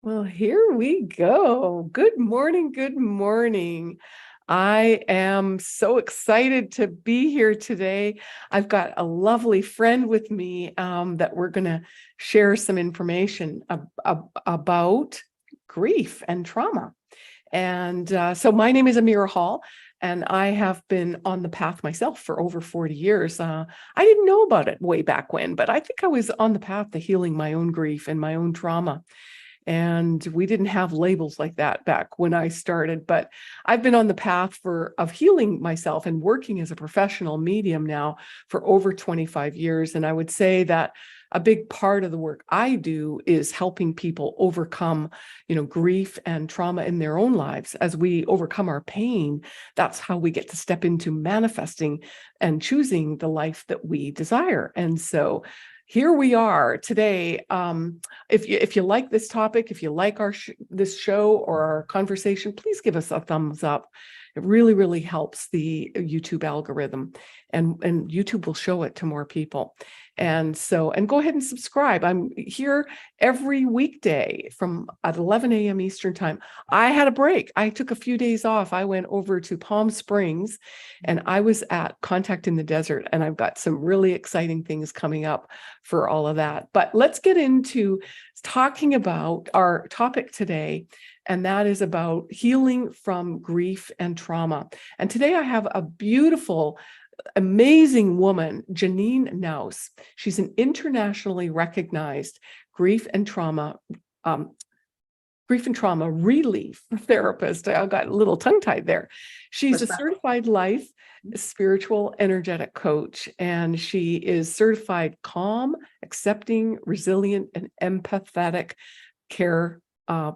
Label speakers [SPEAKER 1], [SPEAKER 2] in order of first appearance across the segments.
[SPEAKER 1] Well, here we go. Good morning. Good morning. I am so excited to be here today. I've got a lovely friend with me that we're going to share some information about grief and trauma. And so my name is Amirah Hall, and I have been on the path myself for over 40 years. I didn't know about it way back when, but I think I was on the path to healing my own grief and my own trauma. And we didn't have labels like that back when I started, but I've been on the path of healing myself and working as a professional medium now for over 25 years. And I would say that a big part of the work I do is helping people overcome, grief and trauma in their own lives. As we overcome our pain, that's how we get to step into manifesting and choosing the life that we desire. And so here we are today. If you like this topic, if you like this show or our conversation, please give us a thumbs up. It really, really helps the YouTube algorithm, and YouTube will show it to more people. And go ahead and subscribe. I'm here every weekday at 11 a.m. Eastern time. I had a break. I took a few days off. I went over to Palm Springs and I was at Contact in the Desert, and I've got some really exciting things coming up for all of that. But let's get into talking about our topic today, and that is about healing from grief and trauma. And today I have a beautiful, amazing woman, Janine Naus. She's an internationally recognized grief and trauma relief therapist. I got a little tongue-tied there. She's a certified life, spiritual, energetic coach, and she is certified calm, accepting, resilient, and empathetic care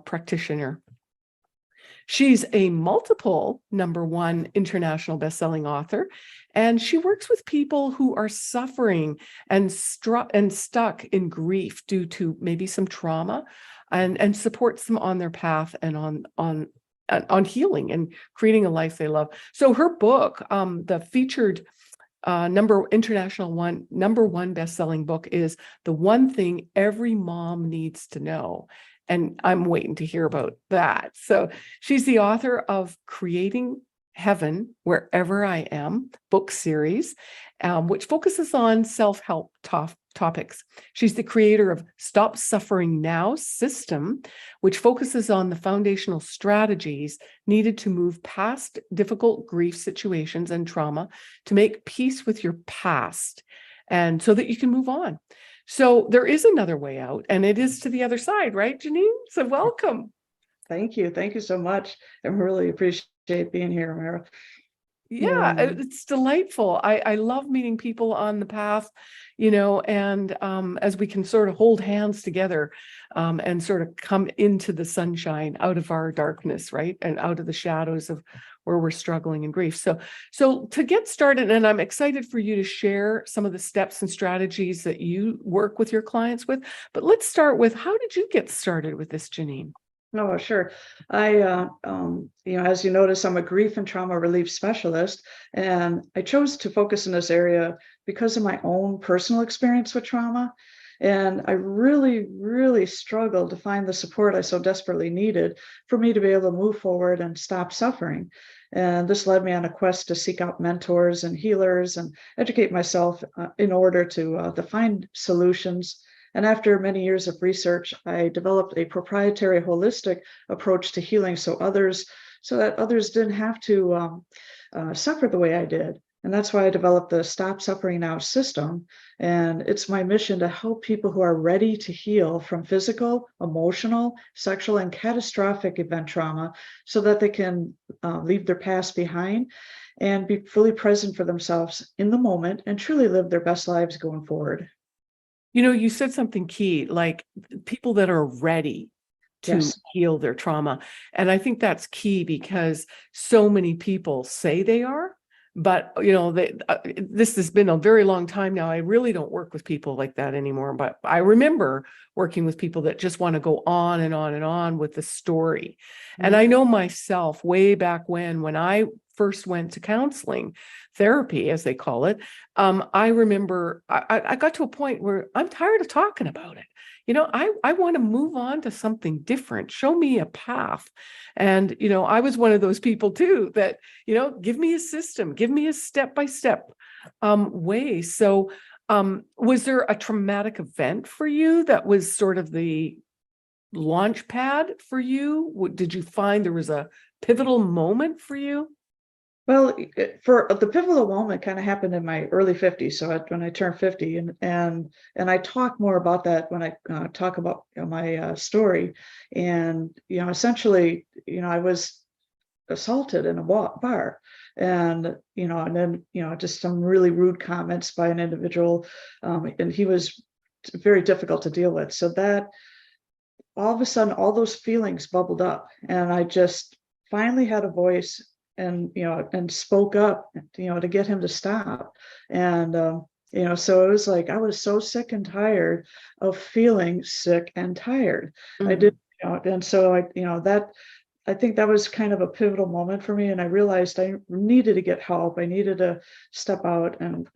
[SPEAKER 1] practitioner. She's a multiple #1 international best-selling author, and she works with people who are suffering and stuck in grief due to maybe some trauma, and supports them on their path and on healing and creating a life they love. So her book, the featured #1 best-selling book, is The One Thing Every Mom Needs to Know. And I'm waiting to hear about that. So she's the author of Creating Heaven Wherever I Am book series, which focuses on self-help topics. She's the creator of Stop Suffering Now system, which focuses on the foundational strategies needed to move past difficult grief situations and trauma to make peace with your past, and so that you can move on. So there is another way out, and it is to the other side, right, Janine? So welcome.
[SPEAKER 2] Thank you. Thank you so much. I really appreciate being here, Amirah.
[SPEAKER 1] Yeah, it's delightful. I love meeting people on the path, and as we can sort of hold hands together and sort of come into the sunshine out of our darkness, right? And out of the shadows of where we're struggling in grief. So to get started, and I'm excited for you to share some of the steps and strategies that you work with your clients with, but let's start with, how did you get started with this, Janine?
[SPEAKER 2] Oh, sure. I, as you notice, I'm a grief and trauma relief specialist, and I chose to focus in this area because of my own personal experience with trauma. And I really, really struggled to find the support I so desperately needed for me to be able to move forward and stop suffering. And this led me on a quest to seek out mentors and healers and educate myself in order to find solutions. And after many years of research, I developed a proprietary holistic approach to healing so that others didn't have to suffer the way I did. And that's why I developed the Stop Suffering Now system. And it's my mission to help people who are ready to heal from physical, emotional, sexual, and catastrophic event trauma so that they can leave their past behind and be fully present for themselves in the moment and truly live their best lives going forward.
[SPEAKER 1] You said something key, like people that are ready to heal their trauma. And I think that's key because so many people say they are, but this has been a very long time now. I really don't work with people like that anymore, but I remember working with people that just want to go on and on and on with the story. And I know myself way back when I first went to counseling, therapy, as they call it, I remember I got to a point where I'm tired of talking about it. I want to move on to something different. Show me a path. And, I was one of those people too that, give me a system, give me a step-by-step way. So was there a traumatic event for you that was sort of the launch pad for you? Did you find there was a pivotal moment for you?
[SPEAKER 2] Well, for the pivotal moment kind of happened in my early 50s. So when I turned 50, and I talk more about that when I talk about my story. And essentially, I was assaulted in a bar, and then just some really rude comments by an individual, and he was very difficult to deal with. So that all of a sudden, all those feelings bubbled up, and I just finally had a voice, and and spoke up, to get him to stop. And so it was like I was so sick and tired of feeling sick and tired. I
[SPEAKER 1] Mhm.
[SPEAKER 2] did, and so that I think that was kind of a pivotal moment for me, and I realized I needed to get help. I needed to step out and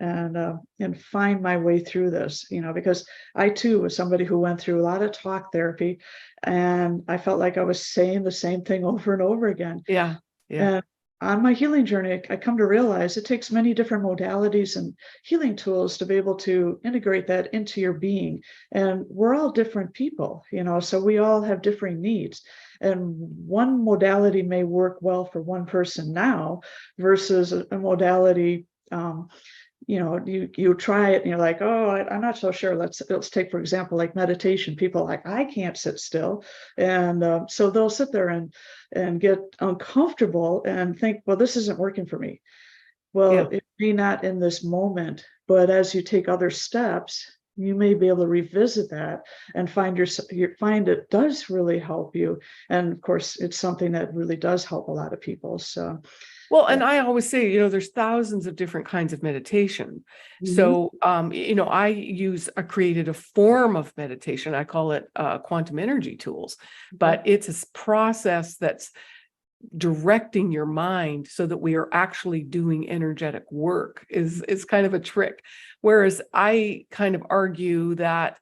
[SPEAKER 2] find my way through this, because I too was somebody who went through a lot of talk therapy, and I felt like I was saying the same thing over and over again.
[SPEAKER 1] Yeah. Yeah.
[SPEAKER 2] And on my healing journey, I come to realize it takes many different modalities and healing tools to be able to integrate that into your being. And we're all different people, so we all have differing needs. And one modality may work well for one person now versus a modality. You try it and you're like, oh, I'm not so sure. Let's take, for example, like meditation. People are like, I can't sit still, and so they'll sit there and get uncomfortable and think, well, this isn't working for me.
[SPEAKER 1] Yeah.
[SPEAKER 2] Well, it may not in this moment, but as you take other steps, you may be able to revisit that and find it does really help you. And of course, it's something that really does help a lot of people. So
[SPEAKER 1] Well,
[SPEAKER 2] yeah.
[SPEAKER 1] and I always say, there's thousands of different kinds of meditation.
[SPEAKER 2] Mhm.
[SPEAKER 1] So, I created a form of meditation. I call it quantum energy tools, but it's a process that's directing your mind so that we are actually doing energetic work is kind of a trick. Whereas I kind of argue that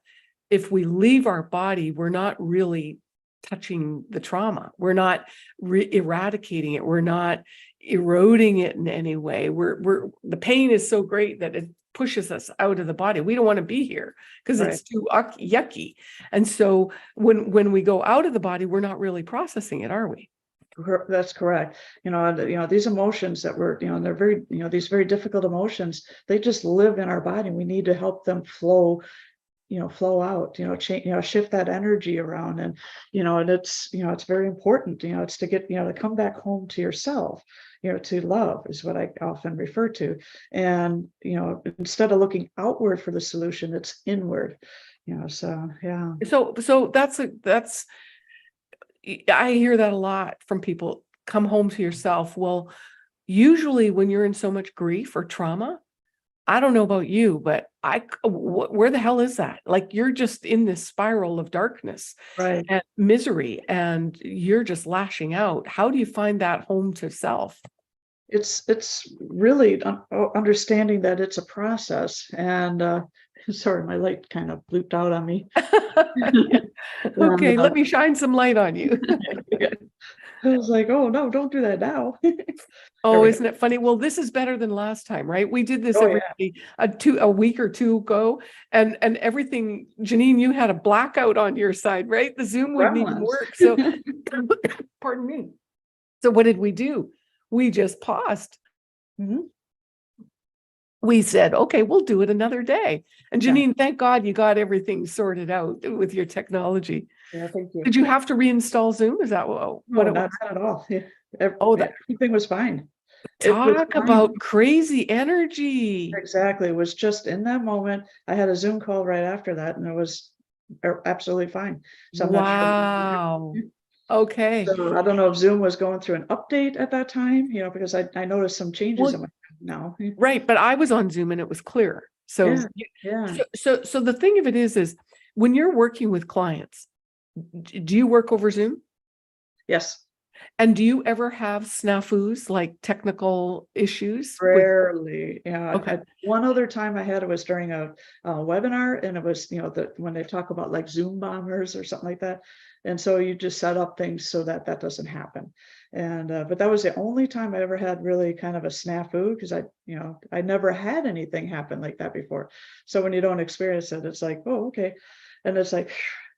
[SPEAKER 1] if we leave our body, we're not really touching the trauma. We're not eradicating it. We're not eroding it in any way. We're the pain is so great that it pushes us out of the body. We don't want to be here because
[SPEAKER 2] Right.
[SPEAKER 1] it's too yucky. And so when we go out of the body, we're not really processing it, are we?
[SPEAKER 2] That's correct. These emotions that we're, they're very, these very difficult emotions, they just live in our body. We need to help them flow, flow out, change, shift that energy around. And it's very important, it's to get, to come back home to yourself, to love is what I often refer to. And, instead of looking outward for the solution, it's inward, so yeah.
[SPEAKER 1] So that's I hear that a lot from people. Come home to yourself. Well, usually when you're in so much grief or trauma, I don't know about you, but where the hell is that? Like you're just in this spiral of darkness
[SPEAKER 2] Right.
[SPEAKER 1] and misery, and you're just lashing out. How do you find that home to self?
[SPEAKER 2] It's really understanding that it's a process. And sorry, my light kind of bleeped out on me.
[SPEAKER 1] Yeah.
[SPEAKER 2] And
[SPEAKER 1] Okay, let me shine some light on you.
[SPEAKER 2] I was like, oh no, don't do that now. There
[SPEAKER 1] Oh,
[SPEAKER 2] we go.
[SPEAKER 1] isn't it funny? Well, this is better than last time, right? We did this
[SPEAKER 2] Oh yeah.
[SPEAKER 1] everybody a week or two ago, and everything. Janine, you had a blackout on your side, right? The Zoom wouldn't even
[SPEAKER 2] Gremlins.
[SPEAKER 1] work. So, pardon me. So what did we do? We just paused.
[SPEAKER 2] Mhm.
[SPEAKER 1] We said, okay, we'll do it another day. And
[SPEAKER 2] Yeah.
[SPEAKER 1] Janine, thank God you got everything sorted out with your technology.
[SPEAKER 2] Yeah, thank you.
[SPEAKER 1] Did you have to reinstall Zoom? Is that what
[SPEAKER 2] No,
[SPEAKER 1] it was?
[SPEAKER 2] not at all. Yeah.
[SPEAKER 1] Oh,
[SPEAKER 2] Yeah,
[SPEAKER 1] that
[SPEAKER 2] everything was fine. It was
[SPEAKER 1] talk
[SPEAKER 2] fine.
[SPEAKER 1] about crazy energy.
[SPEAKER 2] Exactly. It was just in that moment. I had a Zoom call right after that, and it was absolutely fine. So I'm not sure.
[SPEAKER 1] Wow. Okay.
[SPEAKER 2] So I don't know if Zoom was going through an update at that time, because I noticed some changes in
[SPEAKER 1] Well,
[SPEAKER 2] my now.
[SPEAKER 1] right, but I was on Zoom and it was clear. So,
[SPEAKER 2] Yeah, yeah.
[SPEAKER 1] so the thing of it is when you're working with clients, do you work over Zoom?
[SPEAKER 2] Yes.
[SPEAKER 1] And do you ever have snafus, like technical issues with?
[SPEAKER 2] Rarely, yeah.
[SPEAKER 1] Okay.
[SPEAKER 2] One other time I had it was during a webinar, and it was, when they talk about like Zoom bombers or something like that. And so you just set up things so that that doesn't happen. And but that was the only time I ever had really kind of a snafu, because I never had anything happen like that before. So when you don't experience it, it's like, oh, okay. And it's like,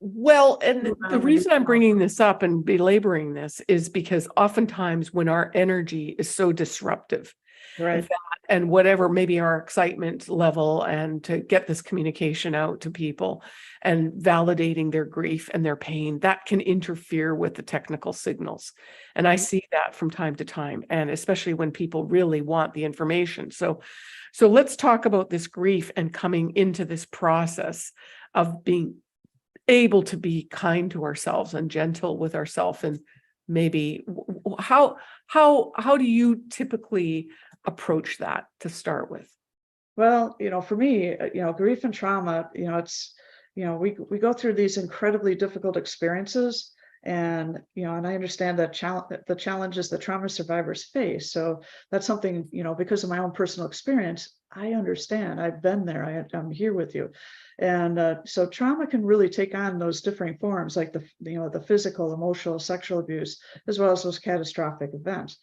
[SPEAKER 1] Well, and
[SPEAKER 2] move
[SPEAKER 1] the
[SPEAKER 2] on when you
[SPEAKER 1] reason I'm
[SPEAKER 2] come out.
[SPEAKER 1] bringing this up and belaboring this is because oftentimes when our energy is so disruptive,
[SPEAKER 2] Right.
[SPEAKER 1] that and whatever maybe our excitement level, and to get this communication out to people and validating their grief and their pain, that can interfere with the technical signals. And I see that from time to time, and especially when people really want the information. So let's talk about this grief and coming into this process of being able to be kind to ourselves and gentle with ourselves. And maybe how do you typically approach that to start with?
[SPEAKER 2] Well, for me, grief and trauma, it's, we go through these incredibly difficult experiences, and and I understand that the challenges that trauma survivors face. So that's something, because of my own personal experience, I understand. I've been there. I'm here with you. And so trauma can really take on those differing forms, like the physical, emotional, sexual abuse, as well as those catastrophic events.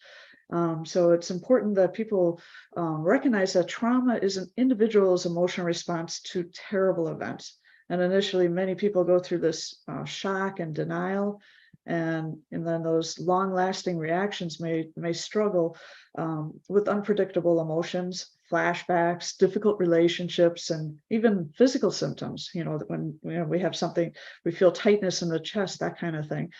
[SPEAKER 2] So it's important that people recognize that trauma is an individual's emotional response to terrible events. And initially, many people go through this shock and denial, and then those long-lasting reactions may struggle with unpredictable emotions, flashbacks, difficult relationships, and even physical symptoms. When we have something, we feel tightness in the chest, that kind of thing.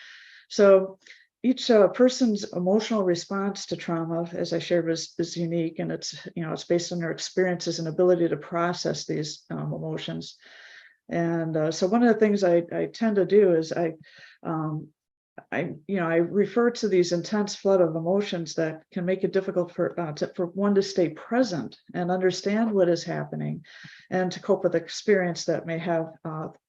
[SPEAKER 2] So each person's emotional response to trauma, as I shared, is unique, and it's based on their experiences and ability to process these emotions. And so one of the things I tend to do is I refer to these intense flood of emotions that can make it difficult for one to stay present and understand what is happening, and to cope with experience that may have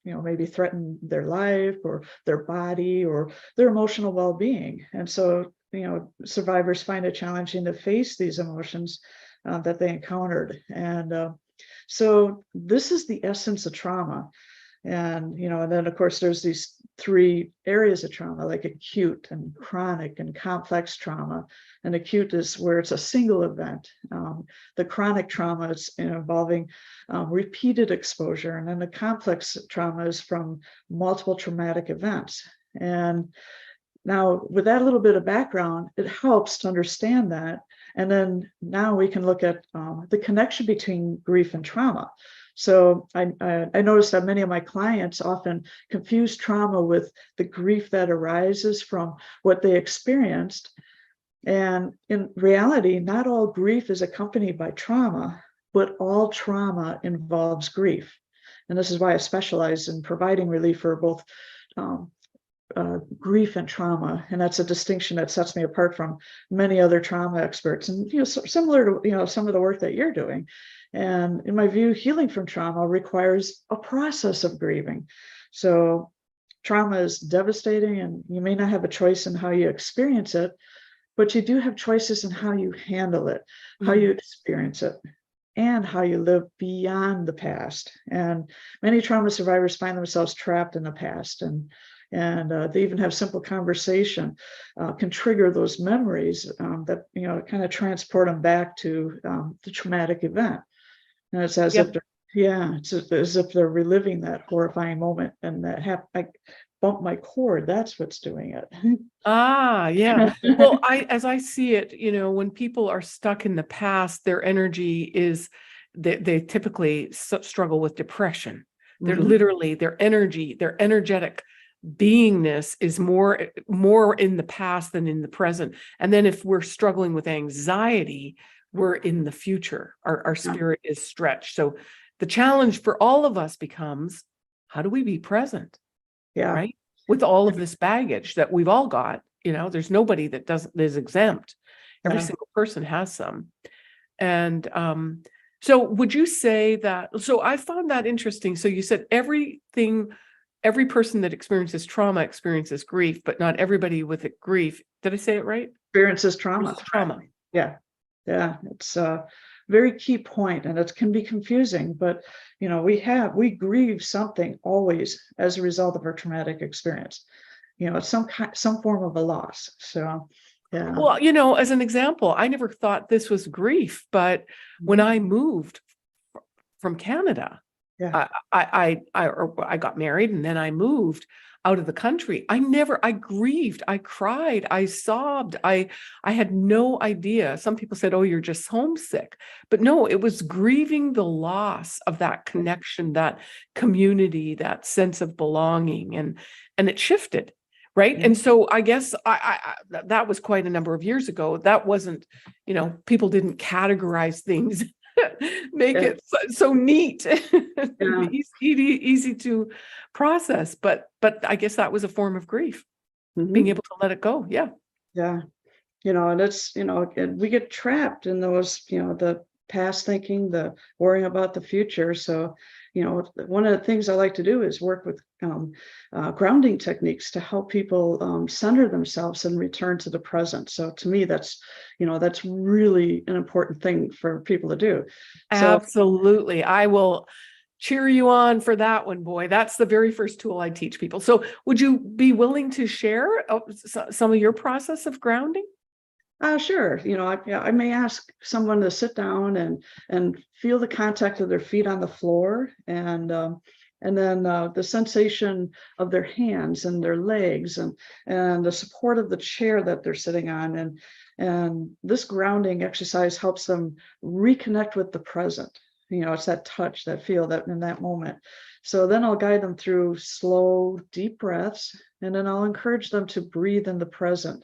[SPEAKER 2] maybe threaten their life or their body or their emotional well-being. And so survivors find it challenging to face these emotions that they encountered. And so this is the essence of trauma. And then of course there's these three areas of trauma, like acute and chronic and complex trauma. And acute is where it's a single event. The chronic trauma is involving repeated exposure, and then the complex trauma is from multiple traumatic events. And now, with that little bit of background, it helps to understand that. And then now we can look at the connection between grief and trauma. So I noticed that many of my clients often confuse trauma with the grief that arises from what they experienced. And in reality, not all grief is accompanied by trauma, but all trauma involves grief. And this is why I specialize in providing relief for both grief and trauma, and that's a distinction that sets me apart from many other trauma experts, and similar to some of the work that you're doing. And in my view, healing from trauma requires a process of grieving. So trauma is devastating, and you may not have a choice in how you experience it, but you do have choices in how you handle it, how you experience it, and how you live beyond the past. And many trauma survivors find themselves trapped in the past, and they even have simple conversation can trigger those memories that kind of transport them back to the traumatic event. And it's as if it's as if they're reliving that horrifying moment, and I bumped my cord. That's what's doing it.
[SPEAKER 1] Yeah. Well, as I see it, when people are stuck in the past, their energy is, they typically struggle with depression. They're literally, their energy, their energetic beingness is more in the past than in the present. And then if we're struggling with anxiety, we're in the future. Our spirit is stretched. So the challenge for all of us becomes, how do we be present?
[SPEAKER 2] Yeah.
[SPEAKER 1] Right? With all of this baggage that we've all got, there's nobody that is exempt. Every single person has some. And so would you say that, so I found that interesting. So you said everything every person that experiences trauma experiences grief, but not everybody with grief. Did I say it right?
[SPEAKER 2] Experiences trauma.
[SPEAKER 1] Trauma.
[SPEAKER 2] Yeah. Yeah. It's a very key point, and it can be confusing, but we grieve something always as a result of our traumatic experience. It's some form of a loss. So yeah.
[SPEAKER 1] Well, as an example, I never thought this was grief, but when I moved from Canada,
[SPEAKER 2] Yeah.
[SPEAKER 1] I got married and then I moved out of the country. I grieved, I cried, I sobbed. I had no idea. Some people said, "Oh, you're just homesick." But no, it was grieving the loss of that connection, that community, that sense of belonging, and it shifted. Right. And so I guess that was quite a number of years ago. That wasn't, people didn't categorize things, make it so neat, easy to process. But I guess that was a form of grief, being able to let it go. Yeah.
[SPEAKER 2] Yeah. And it's, and we get trapped in those, the past thinking, the worrying about the future. So, one of the things I like to do is work with grounding techniques to help people center themselves and return to the present. So to me, that's really an important thing for people to do. So
[SPEAKER 1] absolutely. I will cheer you on for that one, boy. That's the very first tool I teach people. So would you be willing to share some of your process of grounding?
[SPEAKER 2] Sure. I may ask someone to sit down and feel the contact of their feet on the floor, and then the sensation of their hands and their legs, and the support of the chair that they're sitting on, and this grounding exercise helps them reconnect with the present. It's that touch, that feel, that in that moment. So then I'll guide them through slow, deep breaths, and then I'll encourage them to breathe in the present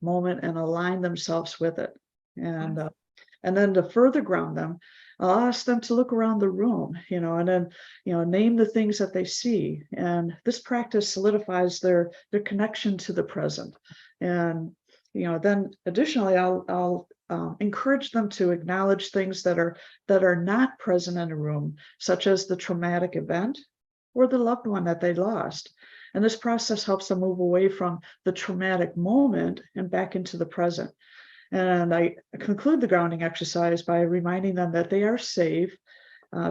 [SPEAKER 2] moment and align themselves with it. And then to further ground them, I'll ask them to look around the room, and then name the things that they see. And this practice solidifies their connection to the present. And then additionally, I'll encourage them to acknowledge things that are not present in a room, such as the traumatic event or the loved one that they lost. And this process helps them move away from the traumatic moment and back into the present. And I conclude the grounding exercise by reminding them that they are safe,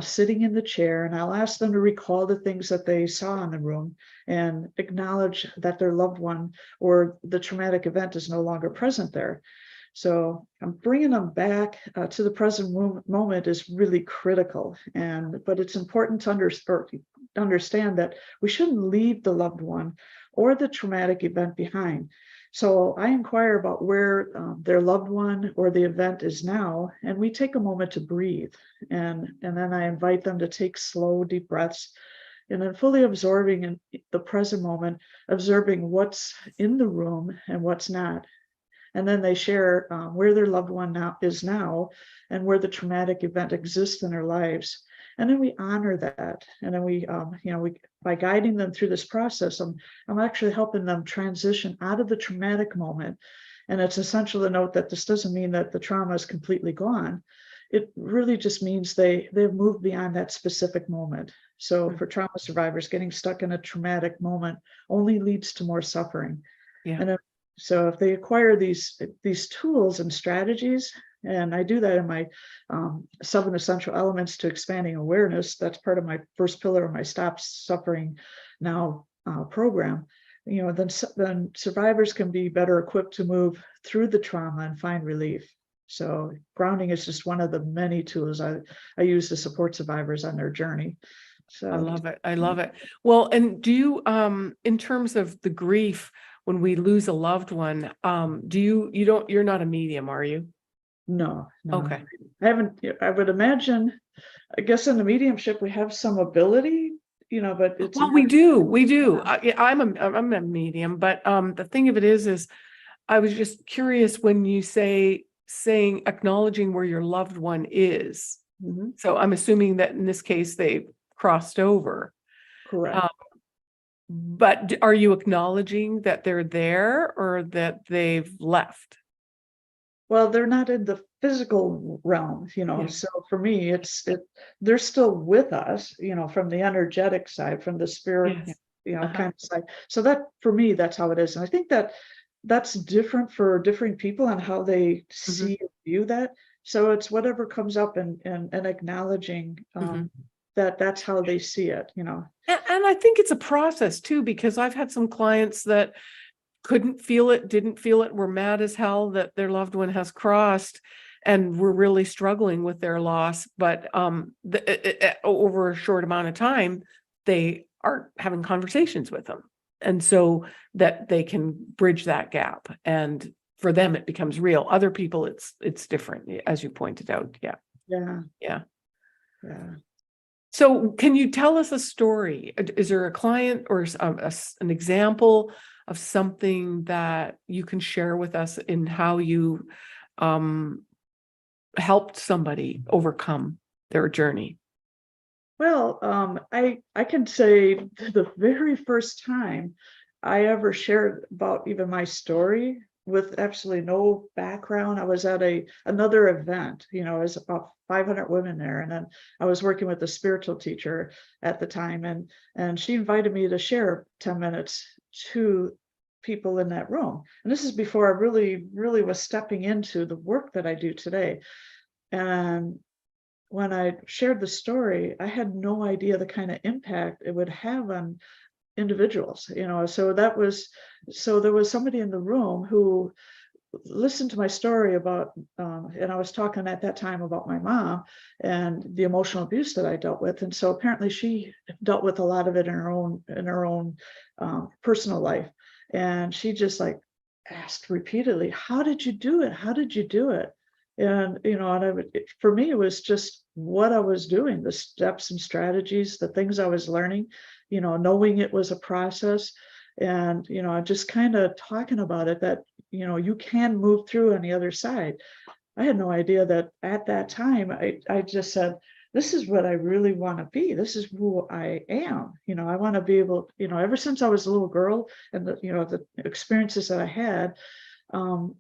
[SPEAKER 2] sitting in the chair, and I'll ask them to recall the things that they saw in the room and acknowledge that their loved one or the traumatic event is no longer present there. So I'm bringing them back to the present moment is really critical, but it's important to understand that we shouldn't leave the loved one or the traumatic event behind. So I inquire about where their loved one or the event is now, and we take a moment to breathe. And then I invite them to take slow, deep breaths, and then fully absorbing in the present moment, observing what's in the room and what's not. And then they share where their loved one is now and where the traumatic event exists in their lives. And then we honor that. And then we by guiding them through this process, I'm actually helping them transition out of the traumatic moment. And it's essential to note that this doesn't mean that the trauma is completely gone. It really just means they've moved beyond that specific moment. So for trauma survivors, getting stuck in a traumatic moment only leads to more suffering.
[SPEAKER 1] Yeah.
[SPEAKER 2] And so if they acquire these tools and strategies, and I do that in my 7 essential elements to expanding awareness, that's part of my first pillar of my Stop Suffering Now program, then survivors can be better equipped to move through the trauma and find relief. So grounding is just one of the many tools I use to support survivors on their journey. So
[SPEAKER 1] I love it. I love it. Well, and do you, in terms of the grief, when we lose a loved one, you're not a medium, are you?
[SPEAKER 2] No.
[SPEAKER 1] Okay.
[SPEAKER 2] I would imagine, I guess in the mediumship, we have some ability, but it's.
[SPEAKER 1] Well, we do. I'm a medium, but the thing of it is I was just curious when you saying acknowledging where your loved one is. So I'm assuming that in this case, they crossed over.
[SPEAKER 2] Correct.
[SPEAKER 1] But are you acknowledging that they're there or that they've left?
[SPEAKER 2] Well, they're not in the physical realm,
[SPEAKER 1] Yeah.
[SPEAKER 2] So for me, they're still with us, from the energetic side, from the spirit,
[SPEAKER 1] Yes.
[SPEAKER 2] kind of side. So that for me, that's how it is. And I think that that's different for different people and how they
[SPEAKER 1] Mhm,
[SPEAKER 2] see and view that. So it's whatever comes up and acknowledging
[SPEAKER 1] mhm.
[SPEAKER 2] that that's how they see it,
[SPEAKER 1] And I think it's a process too, because I've had some clients that couldn't feel it, didn't feel it, were mad as hell that their loved one has crossed and were really struggling with their loss. But over a short amount of time, they are having conversations with them. And so that they can bridge that gap. And for them, it becomes real. Other people, it's different, as you pointed out. Yeah.
[SPEAKER 2] Yeah,
[SPEAKER 1] Yeah.
[SPEAKER 2] yeah.
[SPEAKER 1] So can you tell us a story? Is there a client or an example of something that you can share with us in how you um, helped somebody overcome their journey?
[SPEAKER 2] Well, I can say the very first time I ever shared about even my story with absolutely no background. I was at another event, there's about 500 women there, and then I was working with a spiritual teacher at the time, and she invited me to share 10 minutes to people in that room. And this is before I really was stepping into the work that I do today. And when I shared the story, I had no idea the kind of impact it would have on individuals, so there was somebody in the room who listened to my story about, and I was talking at that time about my mom and the emotional abuse that I dealt with. And so apparently she dealt with a lot of it in her own personal life. And she just like asked repeatedly, how did you do it? How did you do it? And, for me, it was just what I was doing, the steps and strategies, the things I was learning, knowing it was a process, and, just kind of talking about it, that, you can move through on the other side. I had no idea that at that time, I just said, this is what I really want to be. This is who I am. I want to be able, ever since I was a little girl, and the experiences that I had,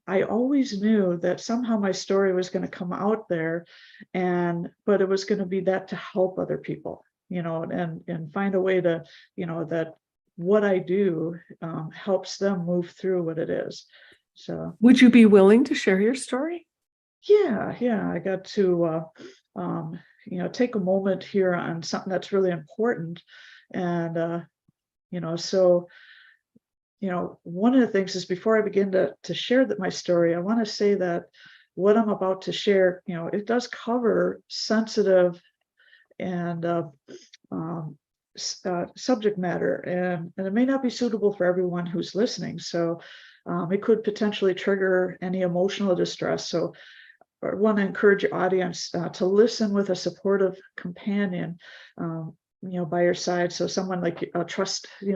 [SPEAKER 2] I always knew that somehow my story was going to come out there, but it was going to be that to help other people, and find a way to, that what I do helps them move through what it is. So
[SPEAKER 1] Would you be willing to share your story?
[SPEAKER 2] yeah, I got to take a moment here on something that's really important, and so one of the things is, before I begin to share my story, I want to say that what I'm about to share, it does cover sensitive and subject matter, and it may not be suitable for everyone who's listening. So it could potentially trigger any emotional distress. So I want to encourage your audience to listen with a supportive companion, by your side. So someone like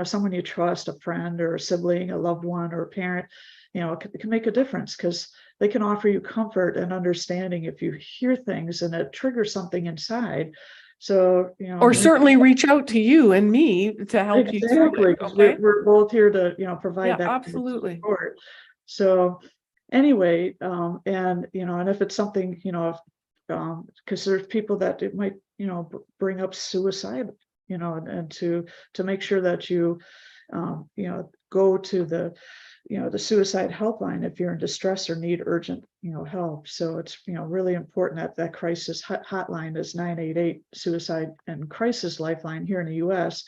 [SPEAKER 2] someone you trust, a friend or a sibling, a loved one or a parent, it can make a difference, because they can offer you comfort and understanding if you hear things and it triggers something inside. So,
[SPEAKER 1] Or certainly reach out to you and me to help you through
[SPEAKER 2] exactly,
[SPEAKER 1] it.
[SPEAKER 2] because
[SPEAKER 1] Okay.
[SPEAKER 2] we're both here to, provide
[SPEAKER 1] Yeah,
[SPEAKER 2] that kind of
[SPEAKER 1] absolutely.
[SPEAKER 2] support. So anyway, and if it's something, because there's people that it might, bring up suicide, and to make sure that you, go to the suicide helpline if you're in distress or need urgent, help. So it's, really important that crisis hotline is 988 suicide and crisis lifeline here in the US.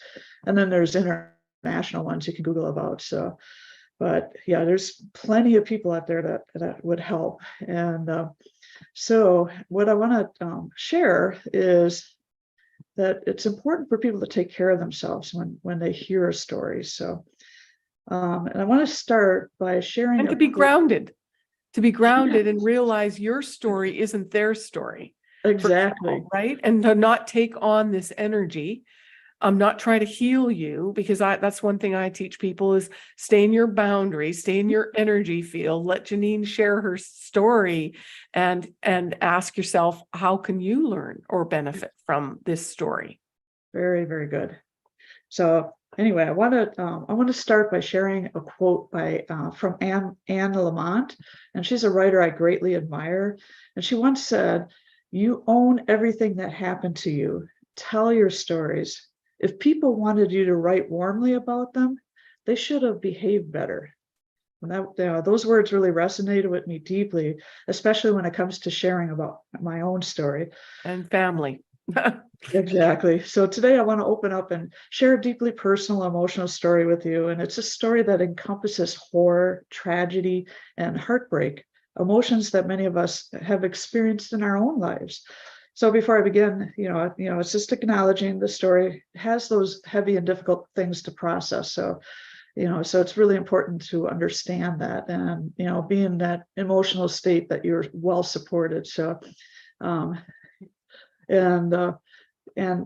[SPEAKER 2] And then there's international ones you can Google about. So, but yeah, there's plenty of people out there that would help. And so what I want to share is that it's important for people to take care of themselves when they hear a story. So and I want to start by sharing
[SPEAKER 1] And
[SPEAKER 2] a
[SPEAKER 1] to be
[SPEAKER 2] quote.
[SPEAKER 1] grounded and realize your story isn't their story. First of
[SPEAKER 2] Exactly.
[SPEAKER 1] all, right? And to not take on this energy. Not try to heal you, because that's one thing I teach people is stay in your boundaries, stay in your energy field. Let Janine share her story and ask yourself, how can you learn or benefit from this story?
[SPEAKER 2] Very, very good. So anyway, I want to start by sharing a quote by from Anne Lamott, and she's a writer I greatly admire. And she once said, "You own everything that happened to you. Tell your stories. If people wanted you to write warmly about them, they should have behaved better. And those words really resonated with me deeply, especially when it comes to sharing about my own story.
[SPEAKER 1] And family.
[SPEAKER 2] Exactly. So today I want to open up and share a deeply personal, emotional story with you. And it's a story that encompasses horror, tragedy, and heartbreak, emotions that many of us have experienced in our own lives. So before I begin, it's just acknowledging the story has those heavy and difficult things to process. So it's really important to understand that and, be in that emotional state that you're well supported. So, and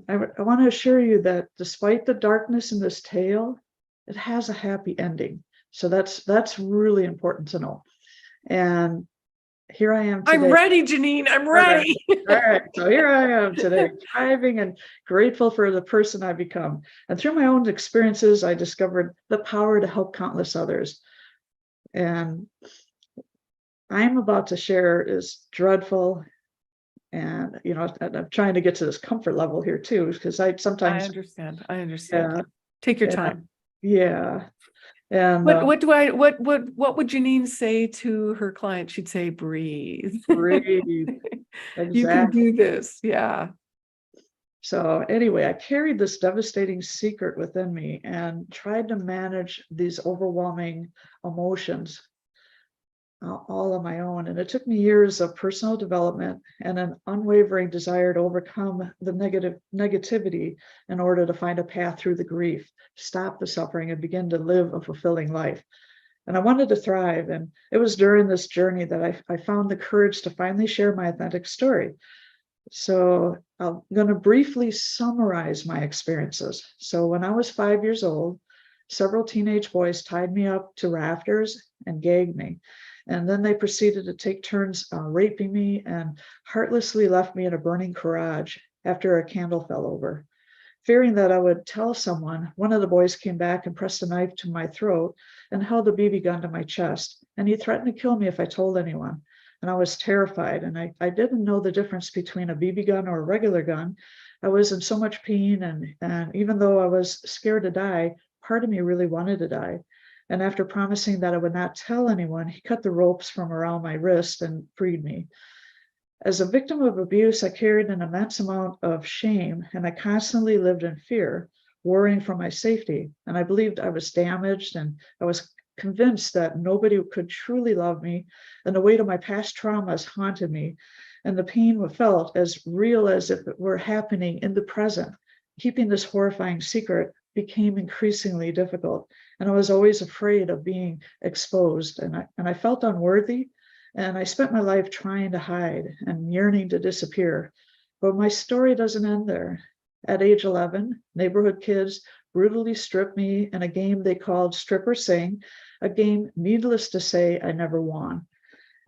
[SPEAKER 2] I want to assure you that despite the darkness in this tale, it has a happy ending. So that's really important to know. And here I am today.
[SPEAKER 1] I'm ready, Janine. I'm ready.
[SPEAKER 2] All right. So here I am today, thriving and grateful for the person I've become. And through my own experiences, I discovered the power to help countless others. And I'm about to share is dreadful. And, I'm trying to get to this comfort level here too, because I
[SPEAKER 1] understand.
[SPEAKER 2] Yeah,
[SPEAKER 1] Take your time.
[SPEAKER 2] Yeah. And
[SPEAKER 1] what would Janine say to her client? She'd say, breathe.
[SPEAKER 2] breathe. Exactly.
[SPEAKER 1] You can do this. Yeah.
[SPEAKER 2] So anyway, I carried this devastating secret within me and tried to manage these overwhelming emotions all on my own. And it took me years of personal development and an unwavering desire to overcome the negativity in order to find a path through the grief, stop the suffering, and begin to live a fulfilling life. And I wanted to thrive. And it was during this journey that I found the courage to finally share my authentic story. So I'm going to briefly summarize my experiences. So when I was 5 years old, several teenage boys tied me up to rafters and gagged me. And then they proceeded to take turns raping me and heartlessly left me in a burning garage after a candle fell over. Fearing that I would tell someone, one of the boys came back and pressed a knife to my throat and held a BB gun to my chest. And he threatened to kill me if I told anyone. And I was terrified. And I didn't know the difference between a BB gun or a regular gun. I was in so much pain. And even though I was scared to die, part of me really wanted to die. And after promising that I would not tell anyone, he cut the ropes from around my wrist and freed me. As a victim of abuse, I carried an immense amount of shame, and I constantly lived in fear, worrying for my safety. And I believed I was damaged, and I was convinced that nobody could truly love me, and the weight of my past traumas haunted me, and the pain felt as real as if it were happening in the present. Keeping this horrifying secret became increasingly difficult, and I was always afraid of being exposed, and I felt unworthy, and I spent my life trying to hide and yearning to disappear. But my story doesn't end there. At age 11, neighborhood kids brutally stripped me in a game they called Strip or Sing, a game, needless to say, I never won.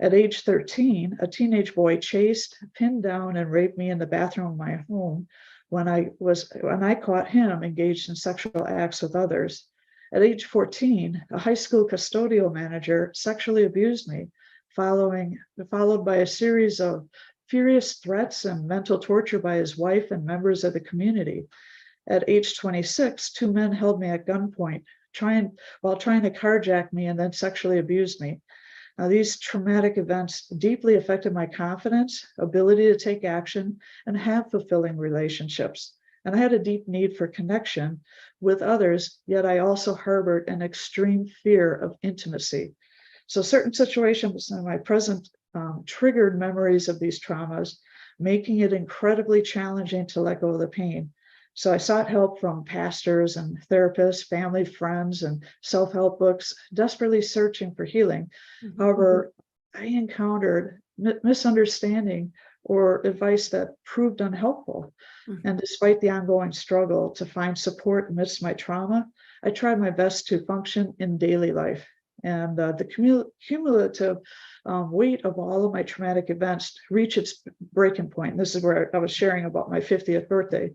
[SPEAKER 2] At age 13, a teenage boy chased, pinned down, and raped me in the bathroom of my home when I caught him engaged in sexual acts with others. At age 14, a high school custodial manager sexually abused me, followed by a series of furious threats and mental torture by his wife and members of the community. At age 26, two men held me at gunpoint, while trying to carjack me and then sexually abused me. Now, these traumatic events deeply affected my confidence, ability to take action, and have fulfilling relationships. And I had a deep need for connection with others, yet I also harbored an extreme fear of intimacy. So certain situations in my present triggered memories of these traumas, making it incredibly challenging to let go of the pain. So I sought help from pastors and therapists, family, friends, and self-help books, desperately searching for healing. Mm-hmm. However, I encountered misunderstanding or advice that proved unhelpful. Mm-hmm. And despite the ongoing struggle to find support amidst my trauma, I tried my best to function in daily life. And the cumulative weight of all of my traumatic events reached its breaking point. And this is where I was sharing about my 50th birthday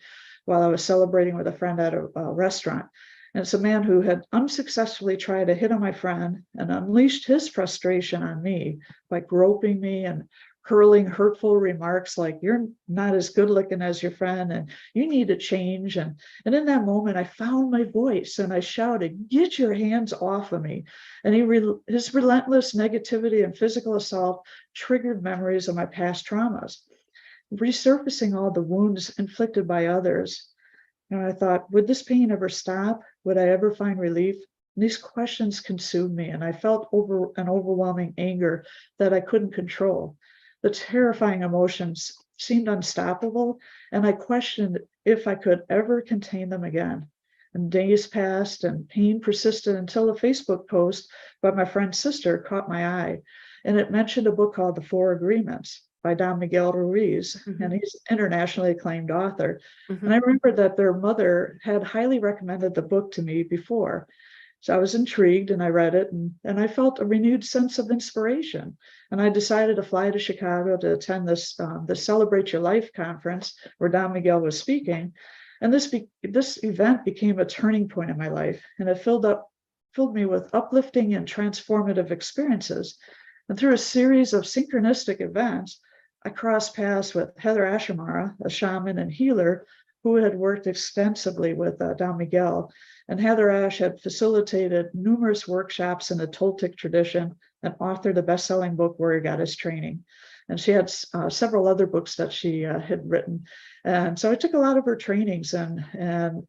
[SPEAKER 2] while I was celebrating with a friend at a restaurant. And it's a man who had unsuccessfully tried to hit on my friend and unleashed his frustration on me by groping me and hurling hurtful remarks like, you're not as good looking as your friend and you need to change. And in that moment, I found my voice and I shouted, get your hands off of me. And his relentless negativity and physical assault triggered memories of my past traumas, resurfacing all the wounds inflicted by others. And I thought, would this pain ever stop? Would I ever find relief? And these questions consumed me, and I felt an overwhelming anger that I couldn't control. The terrifying emotions seemed unstoppable, and I questioned if I could ever contain them again. And days passed, and pain persisted until a Facebook post by my friend's sister caught my eye, and it mentioned a book called The Four Agreements by Don Miguel Ruiz, and he's an internationally acclaimed author. And I remembered that their mother had highly recommended the book to me before. So I was intrigued and I read it, and I felt a renewed sense of inspiration. And I decided to fly to Chicago to attend this the Celebrate Your Life conference where Don Miguel was speaking. And this event became a turning point in my life, and it filled me with uplifting and transformative experiences. And through a series of synchronistic events, I crossed paths with Heather Ashamara, a shaman and healer who had worked extensively with Don Miguel. And Heather Ash had facilitated numerous workshops in the Toltec tradition and authored the best-selling book, Warrior Goddess Training. And she had several other books that she had written. And so I took a lot of her trainings, and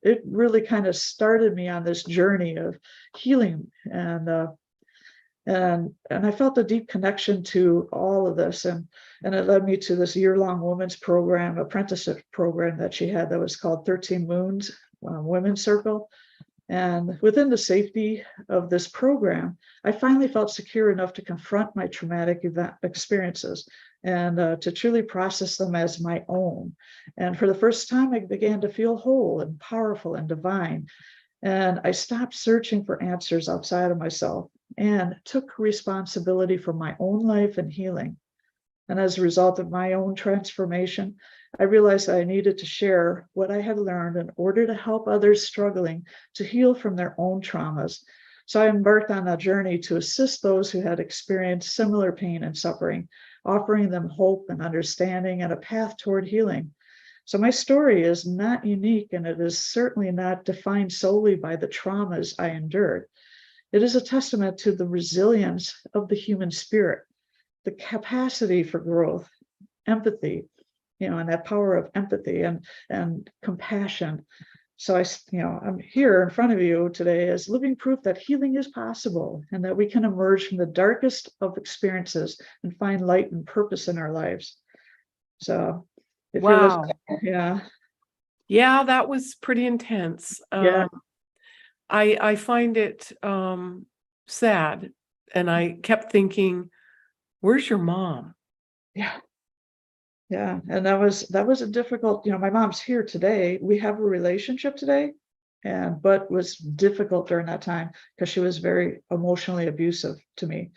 [SPEAKER 2] it really kind of started me on this journey of healing. And I felt a deep connection to all of this. And it led me to this year-long women's program, apprenticeship program that she had that was called 13 Moons Women's Circle. And within the safety of this program, I finally felt secure enough to confront my traumatic experiences and to truly process them as my own. And for the first time, I began to feel whole and powerful and divine. And I stopped searching for answers outside of myself and took responsibility for my own life and healing. And as a result of my own transformation, I realized I needed to share what I had learned in order to help others struggling to heal from their own traumas. So I embarked on a journey to assist those who had experienced similar pain and suffering, offering them hope and understanding and a path toward healing. So my story is not unique, and it is certainly not defined solely by the traumas I endured. It is a testament to the resilience of the human spirit, the capacity for growth, empathy, and that power of empathy and compassion. So I'm here in front of you today as living proof that healing is possible and that we can emerge from the darkest of experiences and find light and purpose in our lives. So if you're listening,
[SPEAKER 1] yeah, that was pretty intense. I find it sad, and I kept thinking, where's your mom?
[SPEAKER 2] Yeah, and that was a difficult, my mom's here today. We have a relationship today, but was difficult during that time because she was very emotionally abusive to me.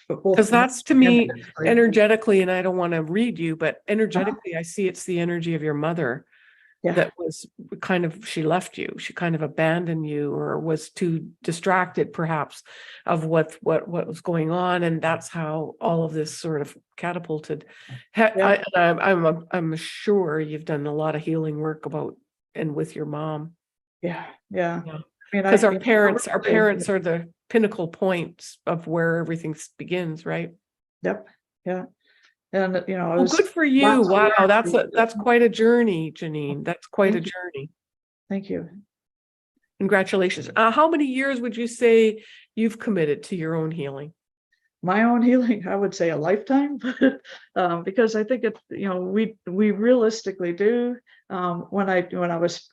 [SPEAKER 1] Because that's, to me, energetically, and I don't want to read you, but energetically, I see it's the energy of your mother that was kind of, she left you, she kind of abandoned you, or was too distracted perhaps of what was going on, and that's how all of this sort of catapulted. I'm sure you've done a lot of healing work about and with your mom.
[SPEAKER 2] Yeah.
[SPEAKER 1] Because our parents are the pinnacle points of where everything begins, right?
[SPEAKER 2] Yep. Yeah. And
[SPEAKER 1] good for you. Wow, that's quite a journey, Janine. That's quite a journey.
[SPEAKER 2] Thank you.
[SPEAKER 1] Congratulations. How many years would you say you've committed to your own healing?
[SPEAKER 2] My own healing, I would say a lifetime, but because I think it, we realistically do. When I was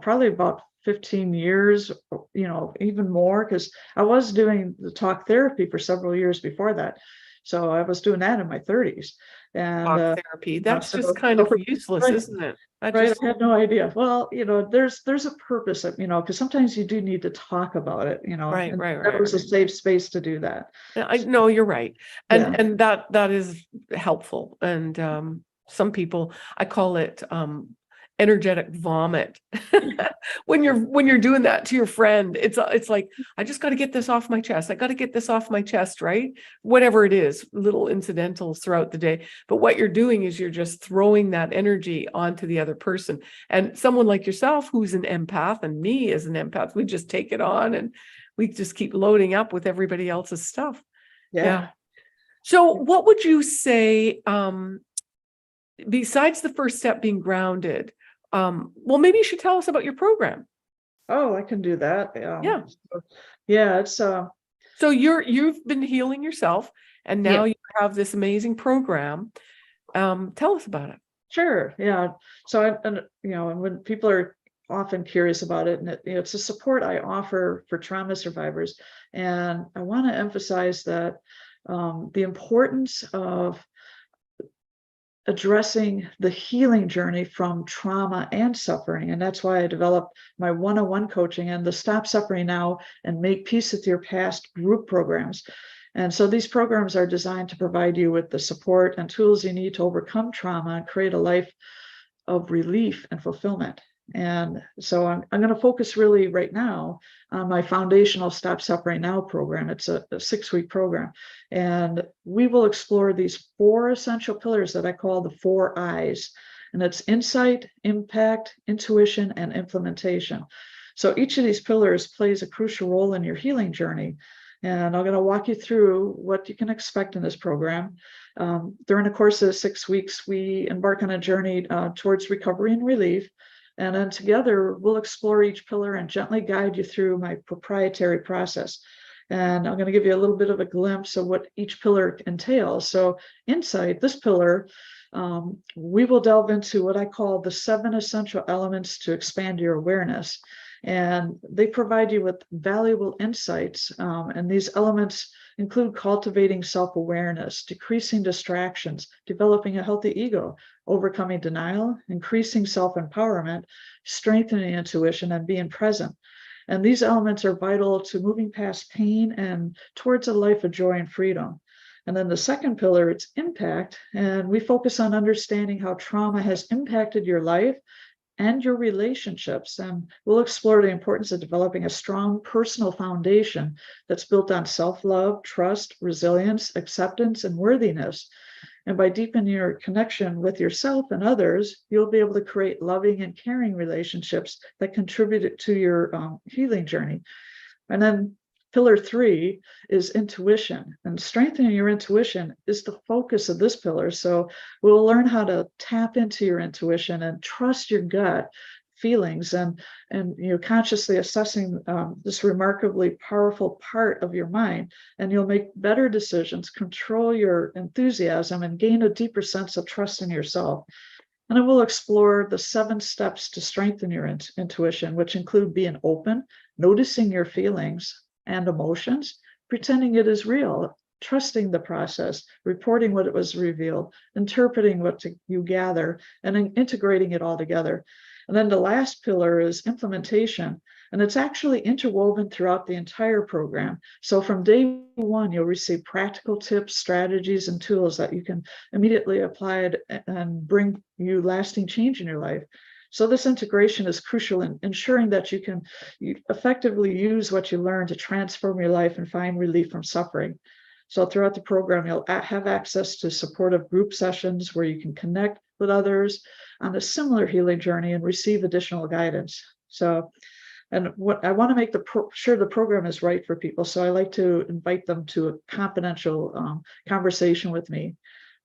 [SPEAKER 2] probably about 15 years, even more, because I was doing the talk therapy for several years before that. So I was doing that in my 30s. And
[SPEAKER 1] talk therapy, that's just kind of useless, isn't it?
[SPEAKER 2] I had no idea. Well, there's a purpose, because sometimes you do need to talk about it,
[SPEAKER 1] Right.
[SPEAKER 2] That was a safe space to do that.
[SPEAKER 1] I know you're right. And that is helpful. And some people, I call it energetic vomit when you're doing that to your friend. It's like, I just got to get this off my chest. I got to get this off my chest, right? Whatever it is, little incidentals throughout the day. But what you're doing is you're just throwing that energy onto the other person. And someone like yourself, who's an empath, and me as an empath, we just take it on and we just keep loading up with everybody else's stuff. Yeah. So what would you say, besides the first step being grounded? Well, maybe you should tell us about your program.
[SPEAKER 2] Oh, I can do that.
[SPEAKER 1] Yeah.
[SPEAKER 2] Yeah, it's
[SPEAKER 1] So you've been healing yourself, and now you have this amazing program. Tell us about it.
[SPEAKER 2] sure. Yeah. So and when people are often curious about it, and it's a support I offer for trauma survivors, and I want to emphasize that the importance of addressing the healing journey from trauma and suffering. And that's why I developed my one-on-one coaching and the Stop Suffering Now and Make Peace with Your Past group programs. And so these programs are designed to provide you with the support and tools you need to overcome trauma and create a life of relief and fulfillment. And so I'm going to focus really right now on my foundational Stop Suffering Now program. It's a 6-week program. And we will explore these 4 essential pillars that I call the 4 I's. And it's insight, impact, intuition, and implementation. So each of these pillars plays a crucial role in your healing journey. And I'm going to walk you through what you can expect in this program. During the course of 6 weeks, we embark on a journey towards recovery and relief. And then together, we'll explore each pillar and gently guide you through my proprietary process. And I'm going to give you a little bit of a glimpse of what each pillar entails. So insight, this pillar, we will delve into what I call the 7 essential elements to expand your awareness. And they provide you with valuable insights. And these elements include cultivating self-awareness, decreasing distractions, developing a healthy ego, overcoming denial, increasing self-empowerment, strengthening intuition, and being present. And these elements are vital to moving past pain and towards a life of joy and freedom. And then the second pillar, it's impact. And we focus on understanding how trauma has impacted your life and your relationships. And we'll explore the importance of developing a strong personal foundation that's built on self-love, trust, resilience, acceptance, and worthiness. And by deepening your connection with yourself and others, you'll be able to create loving and caring relationships that contribute to your healing journey. And then pillar 3 is intuition, and strengthening your intuition is the focus of this pillar. So we'll learn how to tap into your intuition and trust your gut feelings, and consciously assessing this remarkably powerful part of your mind, and you'll make better decisions, control your enthusiasm, and gain a deeper sense of trust in yourself. And then we'll explore the 7 steps to strengthen your intuition, which include being open, noticing your feelings and emotions, pretending it is real, trusting the process, reporting what it was revealed, interpreting what you gather, and then integrating it all together. And then the last pillar is implementation, and it's actually interwoven throughout the entire program. So from day 1, you'll receive practical tips, strategies, and tools that you can immediately apply and bring you lasting change in your life. So this integration is crucial in ensuring that you can effectively use what you learn to transform your life and find relief from suffering. So throughout the program, you'll have access to supportive group sessions where you can connect with others on a similar healing journey and receive additional guidance. So, and what I want to make sure the program is right for people. So I like to invite them to a confidential conversation with me.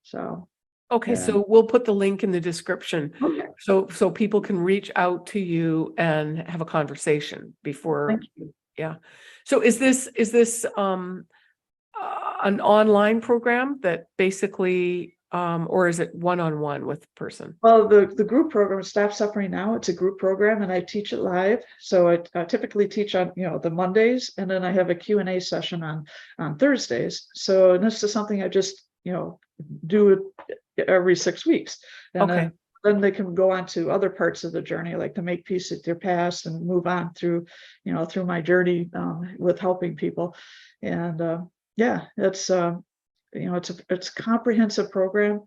[SPEAKER 2] So.
[SPEAKER 1] Okay,
[SPEAKER 2] Yeah.
[SPEAKER 1] so we'll put the link in the description.
[SPEAKER 2] Okay.
[SPEAKER 1] So people can reach out to you and have a conversation before.
[SPEAKER 2] Thank you.
[SPEAKER 1] Yeah. So is this an online program that basically or is it one-on-one with the person?
[SPEAKER 2] Well, the group program, Stop Suffering Now, it's a group program, and I teach it live. So I typically teach on the Mondays, and then I have a Q&A session on Thursdays. So this is something I just do it every 6 weeks, and
[SPEAKER 1] Okay.
[SPEAKER 2] then they can go on to other parts of the journey, like to make peace with their past and move on through through my journey with helping people. And yeah, it's it's a comprehensive program.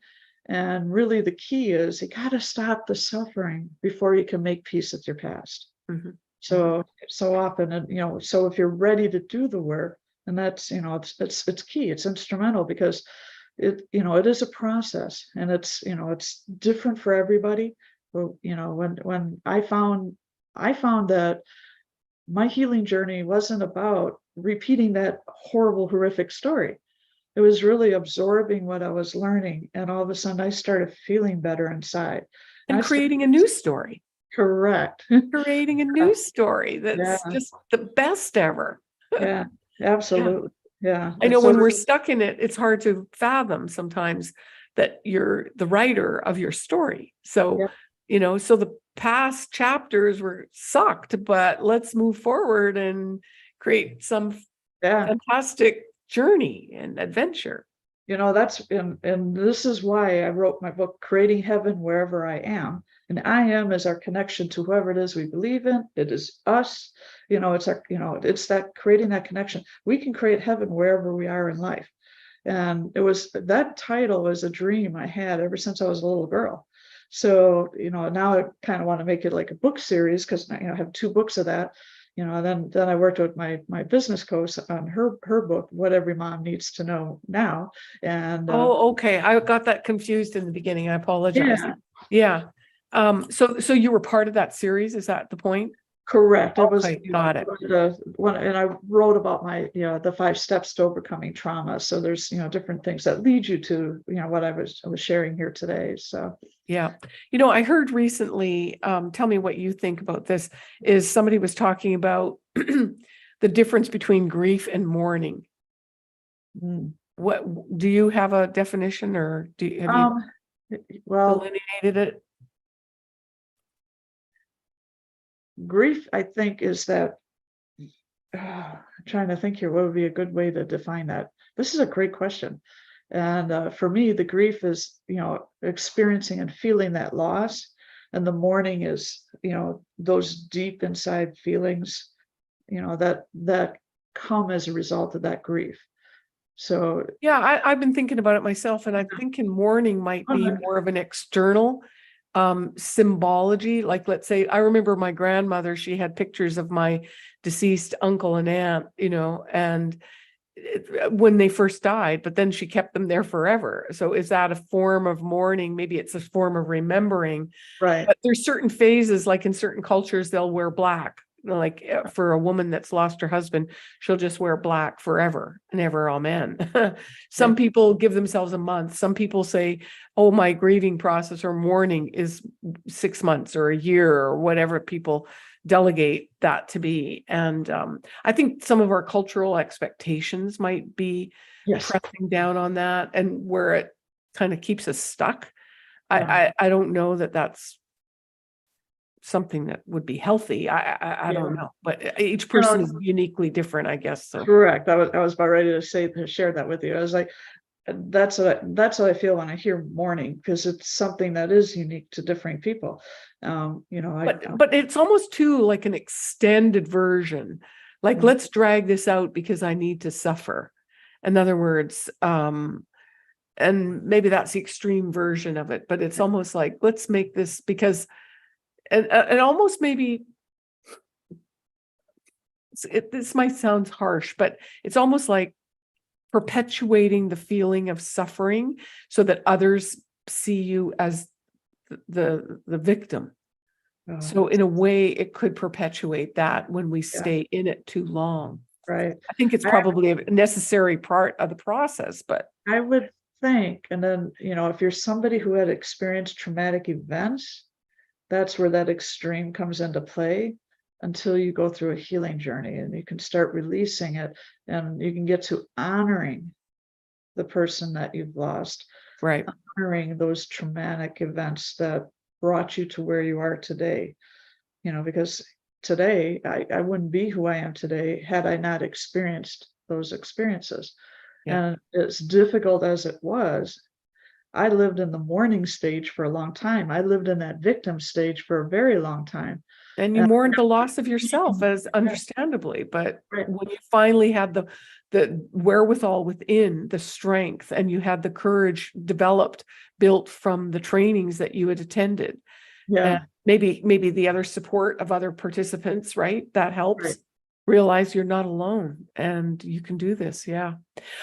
[SPEAKER 2] And really the key is you got to stop the suffering before you can make peace with your past.
[SPEAKER 1] Mhm.
[SPEAKER 2] So often, and so if you're ready to do the work, and that's, it's key, it's instrumental, because it is a process, and it's different for everybody. But when I found that my healing journey wasn't about repeating that horrible, horrific story. It was really absorbing what I was learning, and all of a sudden I started feeling better inside. And
[SPEAKER 1] And
[SPEAKER 2] I started,
[SPEAKER 1] creating a new story,
[SPEAKER 2] correct.
[SPEAKER 1] creating a new story that's
[SPEAKER 2] Yeah,
[SPEAKER 1] just the best ever.
[SPEAKER 2] yeah,
[SPEAKER 1] Yeah.
[SPEAKER 2] absolutely. Yeah.
[SPEAKER 1] I
[SPEAKER 2] And
[SPEAKER 1] know
[SPEAKER 2] so
[SPEAKER 1] when we're stuck in it, it's hard to fathom sometimes that you're the writer of your story. So,
[SPEAKER 2] yeah,
[SPEAKER 1] so the past chapters were sucked, but let's move forward and create some
[SPEAKER 2] yeah.
[SPEAKER 1] fantastic journey and adventure.
[SPEAKER 2] That's and this is why I wrote my book, Creating Heaven Wherever I Am. And I am is our connection to whoever it is we believe in. It is us. It's that creating that connection. We can create heaven wherever we are in life. And that title was a dream I had ever since I was a little girl. So, now I kind of want to make it like a book series, because I have 2 books of that. Then I worked with my business coach on her book, What Every Mom Needs to Know Now. And
[SPEAKER 1] Oh, okay. I got that confused in the beginning. I apologize.
[SPEAKER 2] yeah,
[SPEAKER 1] Yeah. So you were part of that series, is that the point?
[SPEAKER 2] correct. It was,
[SPEAKER 1] Okay, got it.
[SPEAKER 2] the one, and I wrote about the 5 steps to overcoming trauma. So there's, different things that lead you to, what I was sharing here today. So
[SPEAKER 1] Yeah. I heard recently, tell me what you think about this, is somebody was talking about the difference between grief and mourning.
[SPEAKER 2] mm.
[SPEAKER 1] What do you have a definition, or have you
[SPEAKER 2] um, well,
[SPEAKER 1] delineated it?
[SPEAKER 2] grief, I think, is that, I'm trying to think here, what would be a good way to define that? This is a great question. And for me, the grief is, experiencing and feeling that loss. And the mourning is, those deep inside feelings, that come as a result of that grief. So,
[SPEAKER 1] Yeah, I've been thinking about it myself, and I'm thinking mourning might be more of an external symbology. Like, let's say, I remember my grandmother, she had pictures of my deceased uncle and aunt, and when they first died, but then she kept them there forever. So is that a form of mourning? Maybe it's a form of remembering.
[SPEAKER 2] right.
[SPEAKER 1] But there's certain phases, like in certain cultures, they'll wear black. Like for a woman that's lost her husband, she'll just wear black forever and ever, amen. Some
[SPEAKER 2] Yeah.
[SPEAKER 1] people give themselves a month. Some people say, oh, my grieving process or mourning is 6 months or a year, or whatever people delegate that to be. And I think some of our cultural expectations might be
[SPEAKER 2] Yes.
[SPEAKER 1] pressing down on that, and where it kind of keeps us stuck.
[SPEAKER 2] Yeah.
[SPEAKER 1] I don't know that that's something that would be healthy. I don't
[SPEAKER 2] Yeah.
[SPEAKER 1] know, but each
[SPEAKER 2] You know,
[SPEAKER 1] person is uniquely different, I guess. So
[SPEAKER 2] correct. I was about ready to share that with you. I was like, that's what I feel when I hear mourning, because it's something that is unique to different people.
[SPEAKER 1] but it's almost too like an extended version. Like, let's drag this out because I need to suffer. In other words, and maybe that's the extreme version of it, but it's almost like, let's make this, because and almost maybe this might sound harsh, but it's almost like perpetuating the feeling of suffering so that others see you as the victim. So in a way, it could perpetuate that when we
[SPEAKER 2] yeah,
[SPEAKER 1] stay in it too long.
[SPEAKER 2] right.
[SPEAKER 1] I think it's
[SPEAKER 2] I,
[SPEAKER 1] probably a necessary part of the process, but
[SPEAKER 2] I would think, and then, if you're somebody who had experienced traumatic events, that's where that extreme comes into play, until you go through a healing journey and you can start releasing it, and you can get to honoring the person that you've lost,
[SPEAKER 1] right.
[SPEAKER 2] honoring those traumatic events that brought you to where you are today. Because today I wouldn't be who I am today had I not experienced those experiences.
[SPEAKER 1] Yeah.
[SPEAKER 2] And as difficult as it was, I lived in the mourning stage for a long time. I lived in that victim stage for a very long time.
[SPEAKER 1] And you mourned the loss of yourself, as understandably, but
[SPEAKER 2] Right.
[SPEAKER 1] when you finally had the wherewithal within, the strength, and you had the courage developed, built from the trainings that you had attended,
[SPEAKER 2] Yeah.
[SPEAKER 1] and maybe the other support of other participants, right? That helps.
[SPEAKER 2] Right.
[SPEAKER 1] Realize you're not alone and you can do this. Yeah.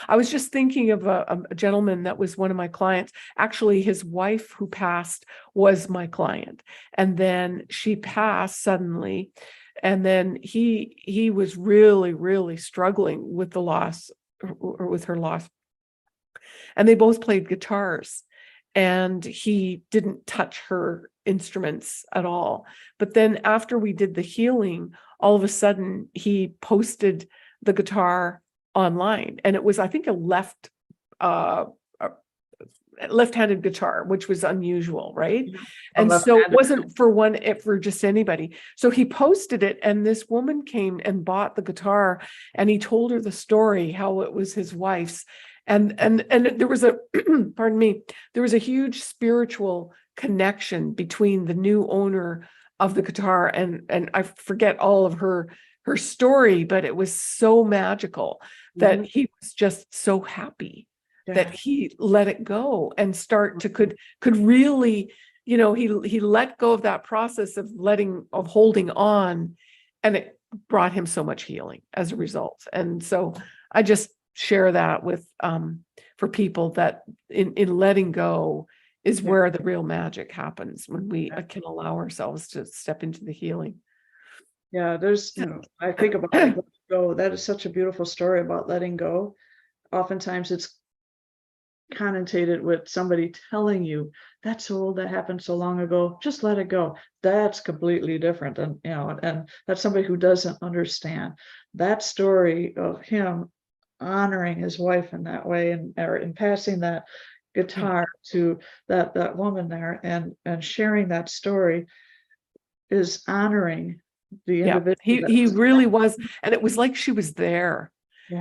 [SPEAKER 1] I was just thinking of a gentleman that was one of my clients. Actually, his wife who passed was my client. And then she passed suddenly. And then he was really, really struggling with the loss, or with her loss. And they both played guitars. And he didn't touch her instruments at all. But then after we did the healing, all of a sudden he posted the guitar online, and it was, I think, a left-handed guitar, which was unusual, right? And so it wasn't for just anybody. So he posted it, and this woman came and bought the guitar, and he told her the story, how it was his wife's. And there was a pardon me, there was a huge spiritual connection between the new owner of the guitar, and I forget all of her story, but it was so magical that he was just so happy that he let it go and start to could really, he let go of that process of holding on, and it brought him so much healing as a result. And so I just share that with for people, that in letting go is where the real magic happens, when we can allow ourselves to step into the healing.
[SPEAKER 2] Yeah, there's, I think about letting go. That is such a beautiful story about letting go. Oftentimes it's connotated with somebody telling you that's old, that happened so long ago, just let it go. That's completely different. And and that's somebody who doesn't understand that story of him honoring his wife in that way, or in passing that guitar to that woman there, and sharing that story is honoring the individual.
[SPEAKER 1] He really was. And it was like she was there.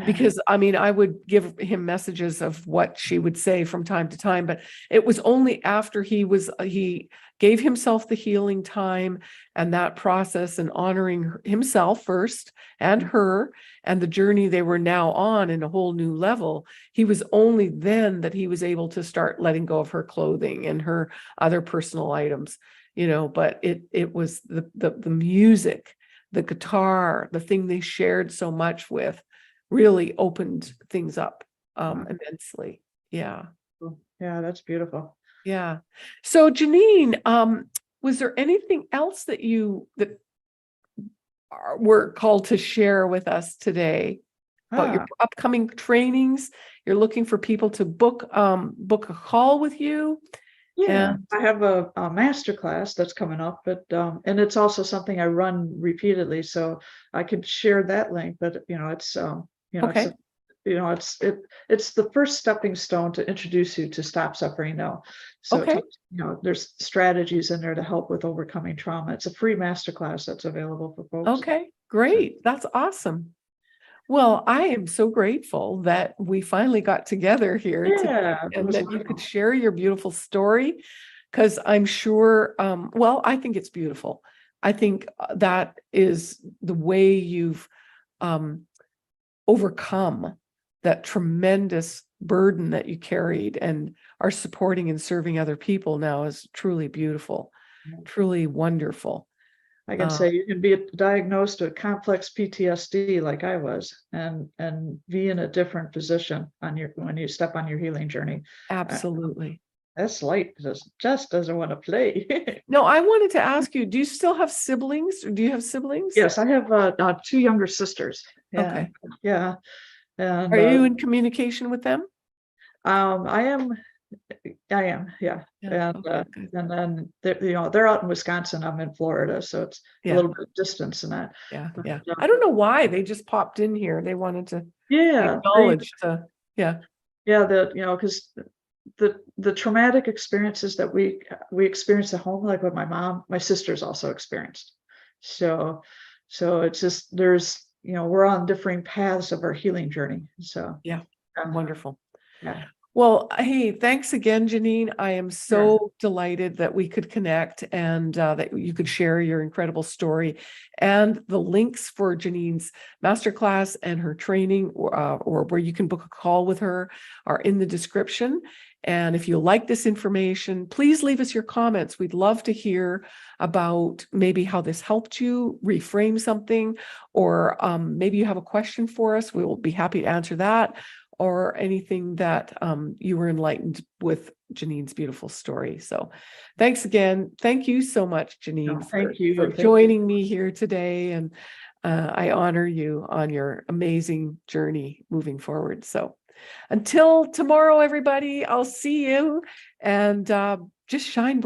[SPEAKER 1] Because I mean, I would give him messages of what she would say from time to time, but it was only after he gave himself the healing time and that process, and honoring himself first and her, and the journey they were now on in a whole new level. He was only then that he was able to start letting go of her clothing and her other personal items, but it was the music, the guitar, the thing they shared so much with, really opened things up immensely. Yeah.
[SPEAKER 2] Yeah, that's beautiful.
[SPEAKER 1] Yeah. So Janine, was there anything else that were called to share with us today about your upcoming trainings? You're looking for people to book a call with you?
[SPEAKER 2] Yeah,
[SPEAKER 1] And
[SPEAKER 2] I have a master class that's coming up, but and it's also something I run repeatedly, so I could share that link. But it's
[SPEAKER 1] okay.
[SPEAKER 2] it's the first stepping stone to introduce you to Stop Suffering Now. So
[SPEAKER 1] Okay.
[SPEAKER 2] there's strategies in there to help with overcoming trauma. It's a free master class that's available for folks.
[SPEAKER 1] Okay, great. That's awesome. Well, I am so grateful that we finally got together here today,
[SPEAKER 2] Yeah, it
[SPEAKER 1] and
[SPEAKER 2] was
[SPEAKER 1] that you could
[SPEAKER 2] wonderful.
[SPEAKER 1] share your beautiful story, because I'm sure, well, I think it's beautiful. I think that is the way you've overcome that tremendous burden that you carried, and are supporting and serving other people now, is truly beautiful, truly wonderful.
[SPEAKER 2] I can say you can be diagnosed with complex PTSD like I was, and be in a different position when you step on your healing journey.
[SPEAKER 1] Absolutely.
[SPEAKER 2] This light just doesn't want to play.
[SPEAKER 1] No, I wanted to ask you, do you still have siblings? Or do you have siblings?
[SPEAKER 2] Yes, I have two younger sisters. Yeah,
[SPEAKER 1] Okay.
[SPEAKER 2] yeah, and
[SPEAKER 1] Are you in communication with them?
[SPEAKER 2] I am, yeah,
[SPEAKER 1] Yeah.
[SPEAKER 2] and
[SPEAKER 1] Okay, good.
[SPEAKER 2] and then they're out in Wisconsin. I'm in Florida, so it's a
[SPEAKER 1] Yeah.
[SPEAKER 2] little bit of distance in that.
[SPEAKER 1] Yeah.
[SPEAKER 2] But,
[SPEAKER 1] Yeah. I don't know why they just popped in here. They wanted to
[SPEAKER 2] yeah,
[SPEAKER 1] acknowledge yeah.
[SPEAKER 2] yeah, because the traumatic experiences that we experience at home, like what my sisters also experienced. So it's just we're on differing paths of our healing journey. So
[SPEAKER 1] Yeah. Wonderful.
[SPEAKER 2] yeah.
[SPEAKER 1] Well, hey, thanks again, Janine. I am
[SPEAKER 2] Sure.
[SPEAKER 1] so delighted that we could connect and that you could share your incredible story. And the links for Janine's masterclass and her training, or where you can book a call with her, are in the description. And if you like this information, please leave us your comments. We'd love to hear about maybe how this helped you reframe something, or maybe you have a question for us. We will be happy to answer that, or anything that you were enlightened with Janine's beautiful story. So thanks again. Thank you so much,
[SPEAKER 2] No,
[SPEAKER 1] Janine,
[SPEAKER 2] thank you.
[SPEAKER 1] for
[SPEAKER 2] Thank you.
[SPEAKER 1] joining me here today. And I honor you on your amazing journey moving forward. So until tomorrow, everybody, I'll see you, and just shine bright.